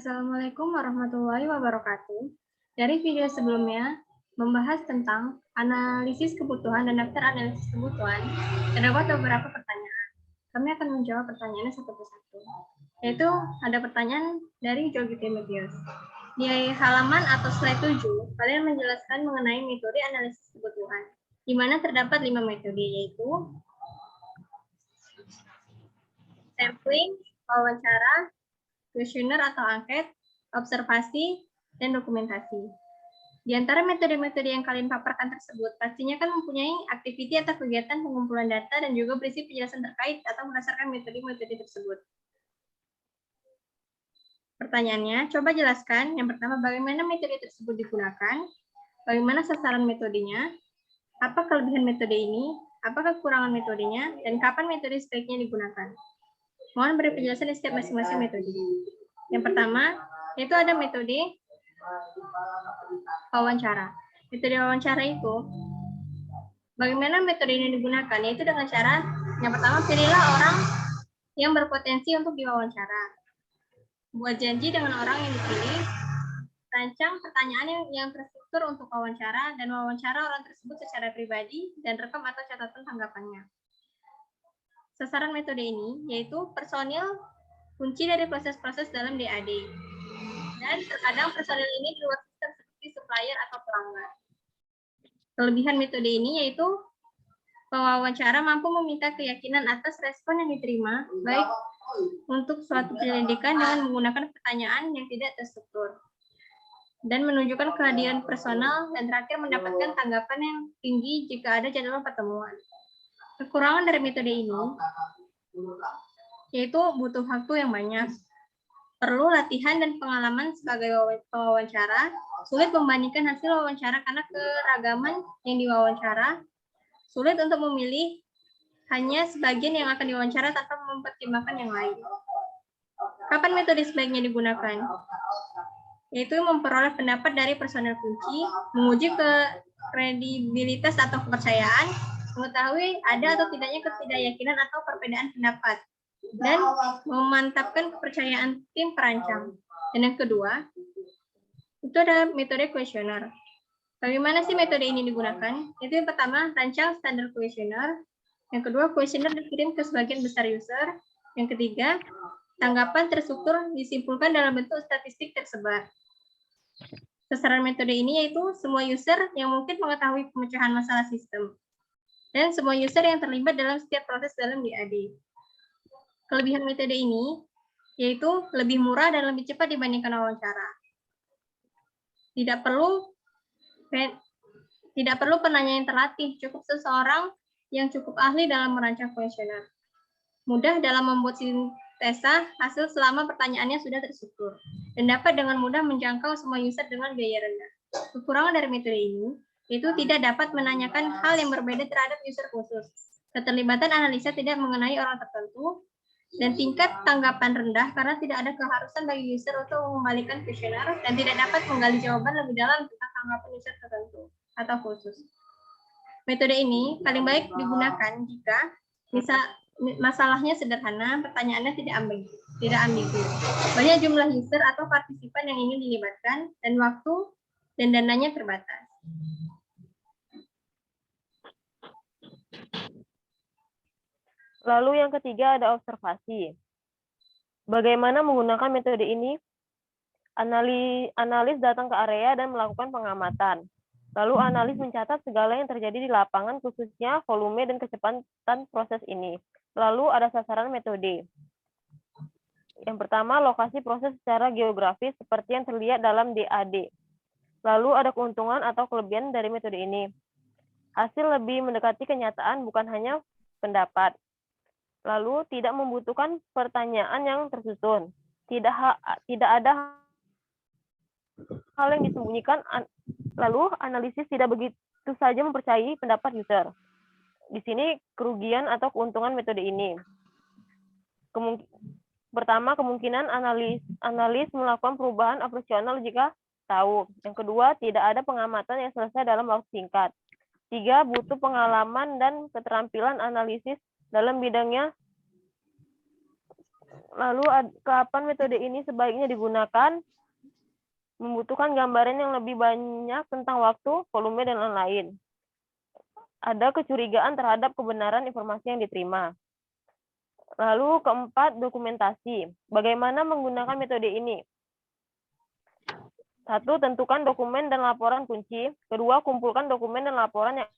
Assalamualaikum warahmatullahi wabarakatuh. Dari video sebelumnya, membahas tentang analisis kebutuhan dan daftar analisis kebutuhan, terdapat beberapa pertanyaan. Kami akan menjawab pertanyaannya satu persatu. Yaitu ada pertanyaan dari Jogi Timotius. Di halaman atau slide 7, kalian menjelaskan mengenai metode analisis kebutuhan, di mana terdapat 5 metode, yaitu sampling, wawancara, kuesioner atau angket, observasi, dan dokumentasi. Di antara metode-metode yang kalian paparkan tersebut, pastinya kan mempunyai aktiviti atau kegiatan pengumpulan data dan juga berisi penjelasan terkait atau berdasarkan metode-metode tersebut. Pertanyaannya, coba jelaskan. Yang pertama, bagaimana metode tersebut digunakan, bagaimana sasaran metodenya, apa kelebihan metode ini, apa kekurangan metodenya, dan kapan metode sebaiknya digunakan. Mohon beri penjelasan di setiap masing-masing metode. Yang pertama, yaitu ada metode wawancara. Metode wawancara itu, bagaimana metode ini digunakan? Yaitu dengan cara, yang pertama, pilihlah orang yang berpotensi untuk diwawancara. Buat janji dengan orang yang dipilih, rancang pertanyaan yang terstruktur untuk wawancara, dan wawancara orang tersebut secara pribadi, dan rekam atau catatan tanggapannya. Sasaran metode ini yaitu personil kunci dari proses-proses dalam DAD. Dan terkadang personil ini di luar sistem seperti supplier atau pelanggan. Kelebihan metode ini yaitu pewawancara mampu meminta keyakinan atas respon yang diterima, baik untuk suatu penyelidikan dengan menggunakan pertanyaan yang tidak terstruktur, dan menunjukkan kehadiran personal, dan terakhir mendapatkan tanggapan yang tinggi jika ada jadwal pertemuan. Kekurangan dari metode ini yaitu butuh waktu yang banyak, perlu latihan dan pengalaman sebagai pewawancara, sulit membandingkan hasil wawancara karena keragaman yang diwawancara, sulit untuk memilih hanya sebagian yang akan diwawancara tanpa mempertimbangkan yang lain. Kapan metode sebaiknya digunakan? Yaitu memperoleh pendapat dari personel kunci, menguji kredibilitas atau kepercayaan, mengetahui ada atau tidaknya ketidakyakinan atau perbedaan pendapat, dan memantapkan kepercayaan tim perancang. Dan yang kedua, itu ada metode kuesioner. Bagaimana sih metode ini digunakan? Itu yang pertama, rancang standar kuesioner. Yang kedua, kuesioner dikirim ke sebagian besar user. Yang ketiga, tanggapan terstruktur disimpulkan dalam bentuk statistik tersebar. Sasaran metode ini yaitu semua user yang mungkin mengetahui pemecahan masalah sistem, dan semua user yang terlibat dalam setiap proses dalam DAD. Kelebihan metode ini yaitu lebih murah dan lebih cepat dibandingkan wawancara. Tidak perlu penanya yang terlatih, cukup seseorang yang cukup ahli dalam merancang kuesioner. Mudah dalam membuat sintesa hasil selama pertanyaannya sudah terstruktur, dan dapat dengan mudah menjangkau semua user dengan biaya rendah. Kekurangan dari metode ini yaitu tidak dapat menanyakan hal yang berbeda terhadap user khusus. Keterlibatan analisa tidak mengenai orang tertentu, dan tingkat tanggapan rendah karena tidak ada keharusan bagi user untuk mengembalikan kuesioner, dan tidak dapat menggali jawaban lebih dalam tentang tanggapan user tertentu atau khusus. Metode ini paling baik digunakan jika masalahnya sederhana, pertanyaannya tidak ambigu, banyak jumlah user atau partisipan yang ingin dilibatkan, dan waktu dan dananya terbatas. Lalu yang ketiga ada observasi. Bagaimana menggunakan metode ini? Analis datang ke area dan melakukan pengamatan. Lalu analis mencatat segala yang terjadi di lapangan, khususnya volume dan kecepatan proses ini. Lalu ada sasaran metode. Yang pertama, lokasi proses secara geografis seperti yang terlihat dalam DAD. Lalu ada keuntungan atau kelebihan dari metode ini. Hasil lebih mendekati kenyataan, bukan hanya pendapat. Lalu tidak membutuhkan pertanyaan yang tersusun. Tidak ada hal yang disembunyikan. Lalu analisis tidak begitu saja mempercayai pendapat user. Di sini kerugian atau keuntungan metode ini. Pertama, kemungkinan analis melakukan perubahan operasional jika tahu. Yang kedua, tidak ada pengamatan yang selesai dalam waktu singkat. 3, butuh pengalaman dan keterampilan analisis dalam bidangnya Lalu kapan metode ini sebaiknya digunakan? Membutuhkan gambaran yang lebih banyak tentang waktu, volume, dan lain-lain. Ada kecurigaan terhadap kebenaran informasi yang diterima. Lalu keempat, dokumentasi. Bagaimana menggunakan metode ini? 1. Tentukan dokumen dan laporan kunci. 2. Kumpulkan dokumen dan laporan yang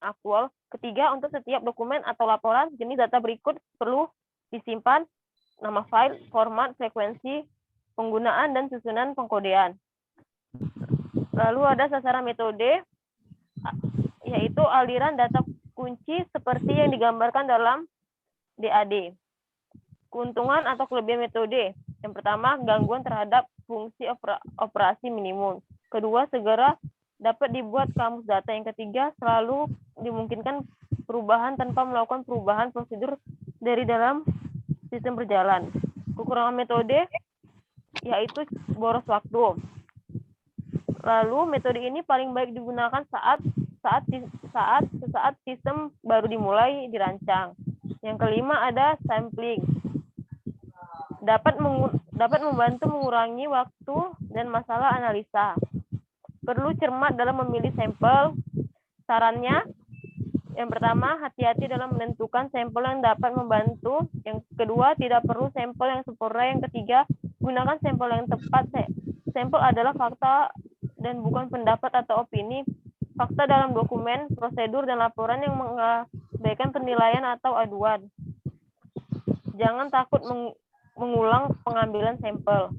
aktual. 3. Untuk setiap dokumen atau laporan, jenis data berikut perlu disimpan: nama file, format, frekuensi, penggunaan, dan susunan pengkodean. Lalu ada sasaran metode, yaitu aliran data kunci seperti yang digambarkan dalam DAD. Keuntungan atau kelebihan metode. Yang pertama, gangguan terhadap fungsi operasi minimum. Kedua, segera dapat dibuat kamus data. Yang ketiga, selalu dimungkinkan perubahan tanpa melakukan perubahan prosedur dari dalam sistem berjalan. Kekurangan metode yaitu boros waktu. Lalu metode ini paling baik digunakan saat sistem baru dimulai dirancang. Yang kelima ada sampling. Dapat membantu mengurangi waktu dan masalah analisa. Perlu cermat dalam memilih sampel. Sarannya, yang pertama, hati-hati dalam menentukan sampel yang dapat membantu. Yang kedua, tidak perlu sampel yang sempurna. Yang ketiga, gunakan sampel yang tepat. Sampel adalah fakta dan bukan pendapat atau opini. Fakta dalam dokumen, prosedur, dan laporan yang mengabaikan penilaian atau aduan. Jangan takut mengulang pengambilan sampel.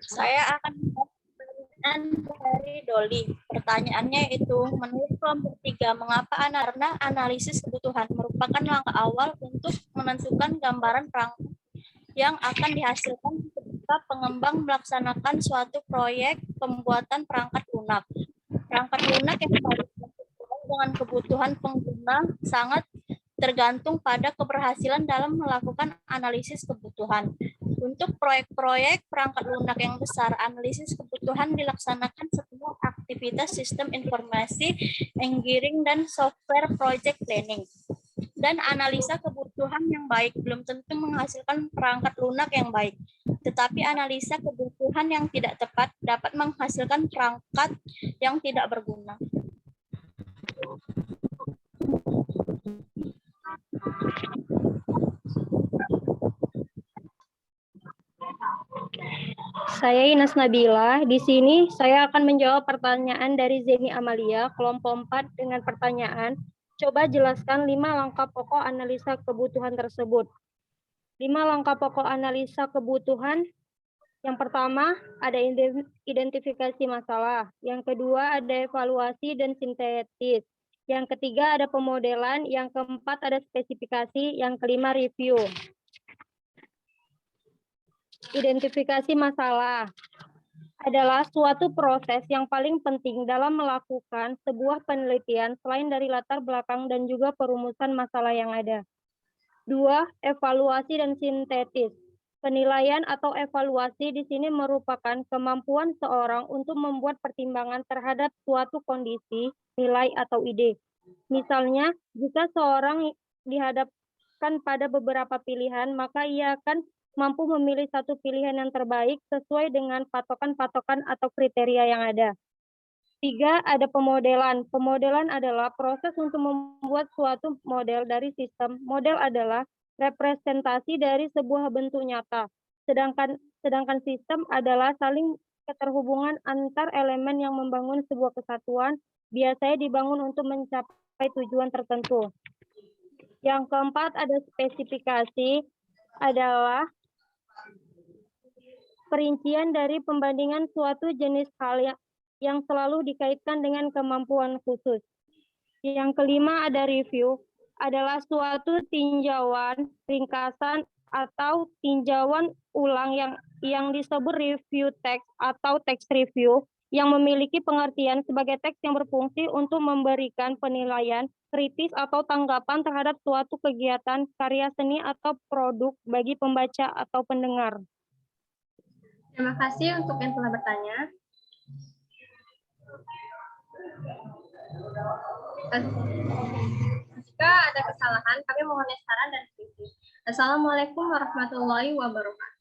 Saya akan menjawab pertanyaan dari Doli. Pertanyaannya itu, menurut kelompok 3, mengapa karena analisis kebutuhan merupakan langkah awal untuk menentukan gambaran perangkat yang akan dihasilkan ketika pengembang melaksanakan suatu proyek pembuatan perangkat lunak. Perangkat lunak yang paling sesuai dengan kebutuhan pengguna sangat tergantung pada keberhasilan dalam melakukan analisis kebutuhan. Untuk proyek-proyek perangkat lunak yang besar, analisis kebutuhan dilaksanakan setelah aktivitas sistem informasi, engineering, dan software project planning. Dan analisa kebutuhan yang baik belum tentu menghasilkan perangkat lunak yang baik. Tetapi analisa kebutuhan yang tidak tepat dapat menghasilkan perangkat yang tidak berguna. Saya Ines Nabila. Di sini saya akan menjawab pertanyaan dari Zeni Amalia, kelompok 4 dengan pertanyaan, coba jelaskan 5 langkah pokok analisa kebutuhan tersebut. 5 langkah pokok analisa kebutuhan. Yang pertama, ada identifikasi masalah. Yang kedua, ada evaluasi dan sintetis. Yang ketiga, ada pemodelan. Yang keempat, ada spesifikasi. Yang kelima, review. Identifikasi masalah adalah suatu proses yang paling penting dalam melakukan sebuah penelitian selain dari latar belakang dan juga perumusan masalah yang ada. 2. Evaluasi dan sintetis. Penilaian atau evaluasi di sini merupakan kemampuan seorang untuk membuat pertimbangan terhadap suatu kondisi, nilai, atau ide. Misalnya, jika seorang dihadapkan pada beberapa pilihan, maka ia akan mampu memilih satu pilihan yang terbaik sesuai dengan patokan-patokan atau kriteria yang ada. 3. Ada pemodelan. Pemodelan adalah proses untuk membuat suatu model dari sistem. Model adalah representasi dari sebuah bentuk nyata. Sedangkan sistem adalah saling keterhubungan antar elemen yang membangun sebuah kesatuan, biasanya dibangun untuk mencapai tujuan tertentu. Yang keempat ada spesifikasi, adalah perincian dari pembandingan suatu jenis hal yang selalu dikaitkan dengan kemampuan khusus. Yang kelima ada review, adalah suatu tinjauan ringkasan atau tinjauan ulang yang disebut review text atau text review yang memiliki pengertian sebagai teks yang berfungsi untuk memberikan penilaian kritis atau tanggapan terhadap suatu kegiatan, karya seni atau produk bagi pembaca atau pendengar. Terima kasih untuk yang telah bertanya. Jika ada kesalahan, kami mohon saran dan kritik. Assalamualaikum warahmatullahi wabarakatuh.